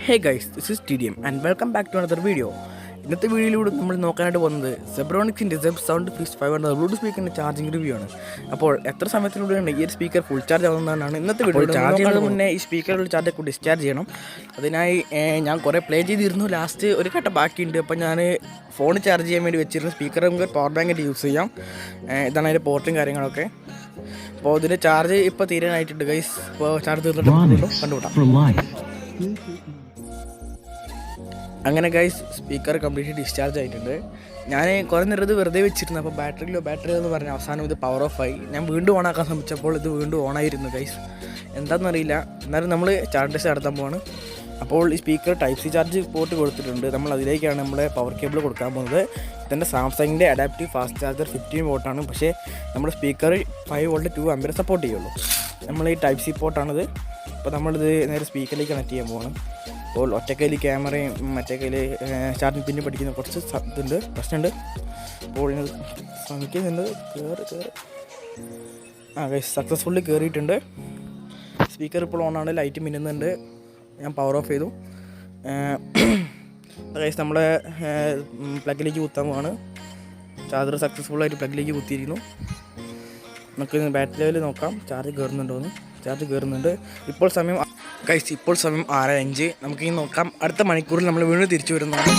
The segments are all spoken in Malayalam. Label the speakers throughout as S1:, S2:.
S1: Hey guys, this is TDM and welcome back to another video. ഇന്നത്തെ വീഡിയോയിലൂടെ നമ്മൾ നോക്കാനായിട്ട് പോകുന്നത് Zebronics Zeb Sound 500 ബ്ലൂടൂത്ത് സ്പീക്കറിൻ്റെ ചാർജിങ് റിവ്യൂ ആണ്. അപ്പോൾ എത്ര സമയത്തിലൂടെയാണ് ഈ ഒരു സ്പീക്കർ ഫുൾ ചാർജ് ആവുന്നതാണ് ഇന്നത്തെ വീഡിയോ. ചാർജ് ചെയ്യുന്നതിന് മുന്നേ ഈ സ്പീക്കറിൽ ചാർജൊക്കെ ഡിസ്ചാർജ് ചെയ്യണം. അതിനായി ഞാൻ കുറേ പ്ലേ ചെയ്തിരുന്നു. ലാസ്റ്റ് ഒരു ഘട്ട ബാക്കിയുണ്ട്. അപ്പോൾ ഞാൻ ഫോൺ ചാർജ് ചെയ്യാൻ വേണ്ടി വെച്ചിരുന്നു. സ്പീക്കർ നമുക്ക് പവർ ബാങ്കായിട്ട് യൂസ് ചെയ്യാം. ഇതാണ് അതിൻ്റെ പോർട്ടും കാര്യങ്ങളൊക്കെ. അപ്പോൾ ഇതിൻ്റെ ചാർജ് ഇപ്പോൾ തീരാനായിട്ടുണ്ട് ഗൈസ്. ഇപ്പോൾ ചാർജ് തീർന്നിട്ട് കണ്ടുപിടാം. അങ്ങനെ ഗൈസ് സ്പീക്കർ കംപ്ലീറ്റ്ലി ഡിസ്ചാർജ് ആയിട്ടുണ്ട്. ഞാൻ കുറേ നേരം ഇത് വെറുതെ വെച്ചിരുന്നു. അപ്പോൾ ബാറ്ററി എന്ന് പറഞ്ഞ അവസാനം ഇത് പവർ ഓഫ് ആയി. ഞാൻ വീണ്ടും ഓണാക്കാൻ ശ്രമിച്ചപ്പോൾ ഇത് വീണ്ടും ഓണായിരുന്നു ഗൈസ്. എന്താണെന്നറിയില്ല. എന്നാലും നമ്മൾ ചാർജ് ടെസ്റ്റ് നടത്താൻ പോവാണ്. അപ്പോൾ ഈ speaker type C charge port കൊടുത്തിട്ടുണ്ട്. നമ്മൾ അതിലേക്കാണ് നമ്മുടെ പവർ കേബിൾ കൊടുക്കാൻ പോകുന്നത്. ഇതിൻ്റെ സാംസങ്ങിൻ്റെ അഡാപ്റ്റീവ് ഫാസ്റ്റ് ചാർജർ 15 വോട്ടാണ്. പക്ഷേ നമ്മുടെ സ്പീക്കർ 5 വോൾട്ട് 2 ആംപിയർ സപ്പോർട്ട് ചെയ്യുള്ളൂ. നമ്മൾ ഈ ടൈപ്പ് സി പോർട്ടാണിത്. അപ്പോൾ നമ്മളിത് നേരെ സ്പീക്കറിലേക്ക് കണക്ട് ചെയ്യാൻ പോവാണ്. അപ്പോൾ ഒറ്റക്കൈയിൽ ക്യാമറയും മറ്റേ കയ്യിൽ ചാർജിങ് പിന്ന് പഠിക്കുന്ന കുറച്ച് ഇതുണ്ട്, പ്രശ്നമുണ്ട്. അപ്പോൾ ഇത് ശ്രമിക്കുന്നുണ്ട്. ഗൈസ് സക്സസ്ഫുള്ളി കയറിയിട്ടുണ്ട്. സ്പീക്കർ ഇപ്പോൾ ഓണാണ്. ലൈറ്റ് മിന്നുന്നുണ്ട്. ഞാൻ പവർ ഓഫ് ചെയ്തു. ഗൈസ് നമ്മളെ പ്ലഗിലേക്ക് കുത്താൻ പോവാണ്. ചാർജർ സക്സസ്ഫുള്ളായിട്ട് പ്ലഗിലേക്ക് കുത്തിയിരിക്കുന്നു. നമുക്ക് ബാറ്ററി ലെവൽ നോക്കാം. ചാർജ് കയറുന്നുണ്ടോയെന്ന്. ചാർജ് കയറുന്നുണ്ട്. ഇപ്പോൾ സമയം 6:05. നമുക്കിനി നോക്കാം. അടുത്ത മണിക്കൂറിൽ നമ്മൾ വീണ്ടും തിരിച്ചു വരുന്നതാണ്.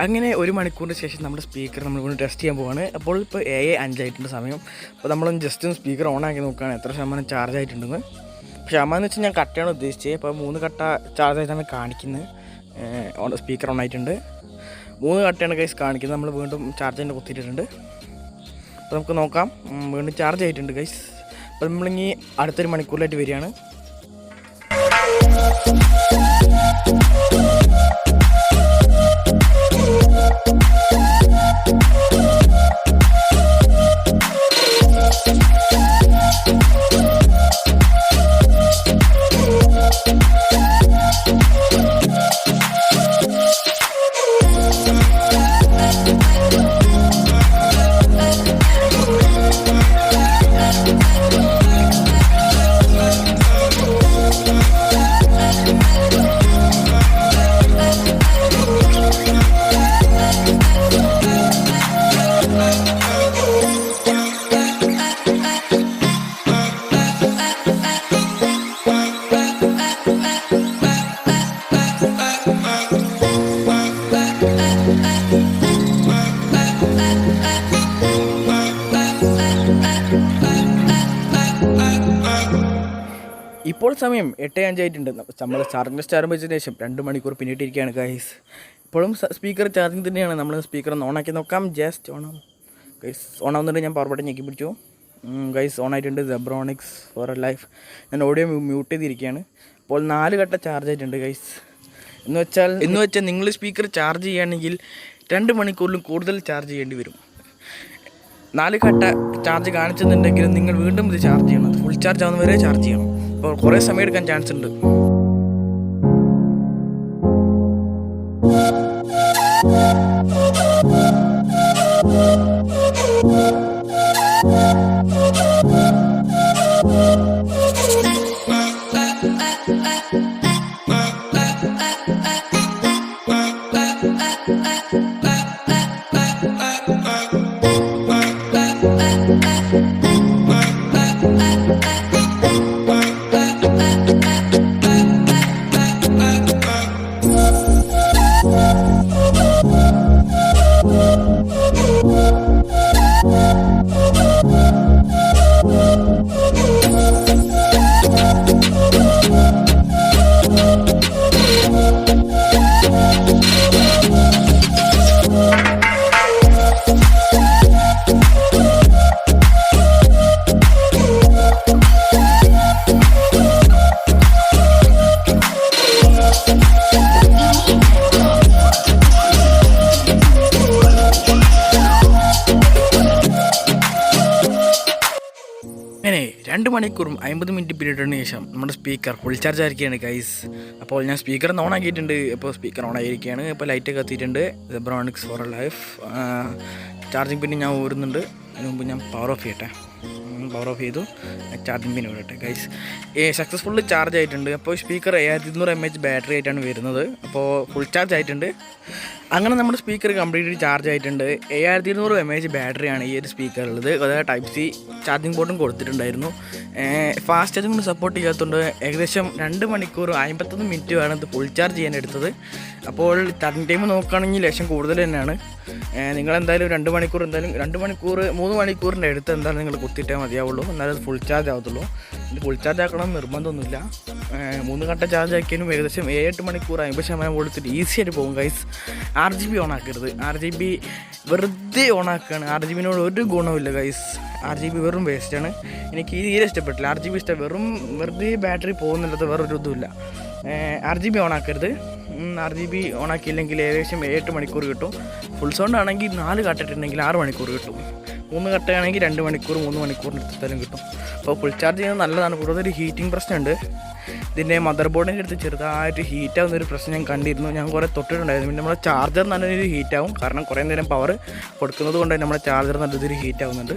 S1: അങ്ങനെ 1 മണിക്കൂറിന് ശേഷം നമ്മുടെ സ്പീക്കർ നമ്മൾ വീണ്ടും ടെസ്റ്റ് ചെയ്യാൻ പോവാണ്. അപ്പോൾ ഇപ്പോൾ 7:05 ആയിട്ടുണ്ട് സമയം. അപ്പോൾ നമ്മളൊന്ന് ജസ്റ്റ് ഒന്ന് സ്പീക്കർ ഓൺ ആക്കി നോക്കുകയാണ് എത്ര ശതമാനം ചാർജ് ആയിട്ടുണ്ടെന്ന്. ശതമാനം എന്ന് വെച്ചാൽ ഞാൻ കട്ടയാണ് ഉദ്ദേശിച്ചത്. അപ്പോൾ 3 കട്ട ചാർജ് ആയിട്ടാണ് കാണിക്കുന്നത്. സ്പീക്കർ ഓൺ ആയിട്ടുണ്ട്. 3 കട്ടയാണ് ഗൈസ് കാണിക്കുന്നത്. നമ്മൾ വീണ്ടും ചാർജ് തന്നെ കുത്തിയിട്ടുണ്ട്. അപ്പോൾ നമുക്ക് നോക്കാം. വീണ്ടും ചാർജ് ആയിട്ടുണ്ട് ഗൈസ്. അപ്പോൾ നമ്മളിനി അടുത്തൊരു മണിക്കൂറിലായിട്ട് വരികയാണ്. ഇപ്പോൾ സമയം 8:05 ആയിട്ടുണ്ട്. നമ്മൾ ചാർജിങ് ആരംഭിച്ചതിന് ശേഷം 2 മണിക്കൂർ പിന്നിട്ടിരിക്കുകയാണ് ഗൈസ്. ഇപ്പോഴും സ്പീക്കർ ചാർജിങ് തന്നെയാണ്. നമ്മൾ സ്പീക്കർ ഒന്ന് ഓണാക്കി നോക്കാം. ജസ്റ്റ് ഓണാവും ഗൈസ്. ഓണാവുന്നുണ്ട്. ഞാൻ പവർ ബട്ടൺ ഞെക്കി പിടിച്ചു ഗൈസ്. ഓണായിട്ടുണ്ട്. Zebronics for a life. ഞാൻ ഓഡിയോ മ്യൂട്ട് ചെയ്തിരിക്കുകയാണ്. അപ്പോൾ 4 കട്ട ചാർജ് ആയിട്ടുണ്ട് ഗൈസ്. എന്ന് വെച്ചാൽ നിങ്ങൾ സ്പീക്കർ ചാർജ് ചെയ്യുകയാണെങ്കിൽ 2 മണിക്കൂറിലും കൂടുതൽ ചാർജ് ചെയ്യേണ്ടി വരും. 4 കട്ട ചാർജ് കാണിച്ചെന്നുണ്ടെങ്കിൽ നിങ്ങൾ വീണ്ടും ഇത് ചാർജ് ചെയ്യണം. ഫുൾ ചാർജ് ആവുന്നവരെ ചാർജ് ചെയ്യണം. അപ്പോൾ കുറേ സമയം എടുക്കാൻ ചാൻസ് ഉണ്ട്. മണിക്കൂറും 50 മിനിറ്റ് പീരീഡിന് ശേഷം നമ്മുടെ സ്പീക്കർ ഫുൾ ചാർജ് ആയിരിക്കുകയാണ് ഗൈസ്. അപ്പോൾ ഞാൻ സ്പീക്കർ ഓൺ ആക്കിയിട്ടുണ്ട്. ഇപ്പോൾ സ്പീക്കർ ഓൺ ആയിരിക്കുകയാണ്. ഇപ്പോൾ ലൈറ്റ് കത്തിയിട്ടുണ്ട്. Zebronics ഫോർ ലൈഫ് ചാർജിങ് പിന്നെ ഞാൻ ഊരുന്നുണ്ട്. അതിന് മുമ്പ് ഞാൻ പവർ ഓഫ് ചെയ്യട്ടെ. പവർ ഓഫ് ചെയ്തു. ചാർജിങ് പിന്നെ വിടട്ടെ ഗൈസ്. സക്സസ്ഫുള്ളി ചാർജ് ആയിട്ടുണ്ട്. അപ്പോൾ സ്പീക്കർ 7200 mAh ബാറ്ററി ആയിട്ടാണ് വരുന്നത്. അപ്പോൾ ഫുൾ ചാർജ് ആയിട്ടുണ്ട്. അങ്ങനെ നമ്മുടെ സ്പീക്കർ കംപ്ലീറ്റ്ലി ചാർജ് ആയിട്ടുണ്ട്. 7200 mAh ബാറ്ററിയാണ് ഈ ഒരു സ്പീക്കറുള്ളത്. അതായത് ടൈപ്പ് സി ചാർജിങ് പോർട്ടും കൊടുത്തിട്ടുണ്ടായിരുന്നു. ഫാസ്റ്റ് ചാർജിങ് കൊണ്ട് സപ്പോർട്ട് ചെയ്യാത്തതുകൊണ്ട് ഏകദേശം 2 മണിക്കൂർ 51 മിനിറ്റ് വേണം ഇത് ഫുൾ ചാർജ് ചെയ്യാൻ എടുത്തത്. അപ്പോൾ ചാർജിങ് ടൈം നോക്കുകയാണെങ്കിൽ ലേശം കൂടുതൽ തന്നെയാണ്. നിങ്ങളെന്തായാലും 2 മണിക്കൂർ 3 മണിക്കൂറിൻ്റെ അടുത്ത് എന്തായാലും നിങ്ങൾ കുത്തിയിട്ടേ മതിയാവുള്ളൂ. എന്നാലും അത് ഫുൾ ചാർജ് ആവത്തുള്ളൂ. ഇത് ഫുൾ ചാർജ് ആക്കണം നിർബന്ധമൊന്നുമില്ല. 3 ഘട്ട ചാർജ് ആക്കിയാലും ഏകദേശം 7-8 മണിക്കൂർ 50% കൊടുത്തിട്ട് ഈസി ആയിട്ട് പോകും ഗൈസ്. RGB ഓൺ ആക്കരുത്. RGB വെറുതെ ഓൺ ആക്കുകയാണ്. RGBനോട് ഒരു ഗുണമില്ല ഗൈസ്. RGB വെറും വേസ്റ്റാണ്. എനിക്ക് തീരെ ഇഷ്ടപ്പെട്ടില്ല. RGB ഇഷ്ടം വെറുതെ ബാറ്ററി പോകുന്നില്ലാത്ത വേറൊരു ഇതുമില്ല. RGB ഓൺ ആക്കരുത്. RGB ഓൺ ആക്കിയില്ലെങ്കിൽ ഏകദേശം 7-8 മണിക്കൂർ കിട്ടും. ഫുൾ സൗണ്ട് ആണെങ്കിൽ 4 കട്ടിട്ടുണ്ടെങ്കിൽ 6 മണിക്കൂർ കിട്ടും. 3 കട്ടയാണെങ്കിൽ 2 മണിക്കൂർ 3 മണിക്കൂറിന് എടുത്താലും കിട്ടും. അപ്പോൾ ഫുൾ ചാർജ് ചെയ്യുന്നത് നല്ലതാണ്. കൂടുതൽ ഒരു ഹീറ്റിംഗ് പ്രശ്നമുണ്ട്. ഇതിൻ്റെ മദർ ബോർഡിൻ്റെ അടുത്ത് ചെറുതായിട്ട് ഹീറ്റാവുന്നൊരു പ്രശ്നം ഞാൻ കണ്ടിരുന്നു. ഞാൻ കുറേ തൊട്ടിട്ടുണ്ടായിരുന്നു. പിന്നെ നമ്മുടെ ചാർജർ നല്ലൊരു ഹീറ്റാവും. കാരണം കുറേ നേരം പവർ കൊടുക്കുന്നത് കൊണ്ട് നമ്മുടെ ചാർജർ നല്ലൊരു ഹീറ്റാവുന്നുണ്ട്.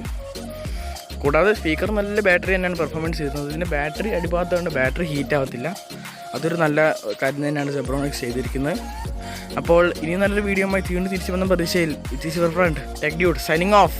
S1: കൂടാതെ സ്പീക്കർ നല്ല ബാറ്ററി തന്നെയാണ് പെർഫോമൻസ് ചെയ്യുന്നത്. ഇതിൻ്റെ ബാറ്ററി അടിഭാഗത്തുകൊണ്ട് ബാറ്ററി ഹീറ്റ് ആവത്തില്ല. അതൊരു നല്ല കാര്യം തന്നെയാണ് Zebronics ചെയ്തിരിക്കുന്നത്. അപ്പോൾ ഇനി നല്ലൊരു വീഡിയോ ആയി തിരിച്ചു വന്ന പ്രതീക്ഷയിൽ it is your friend tech dude signing off.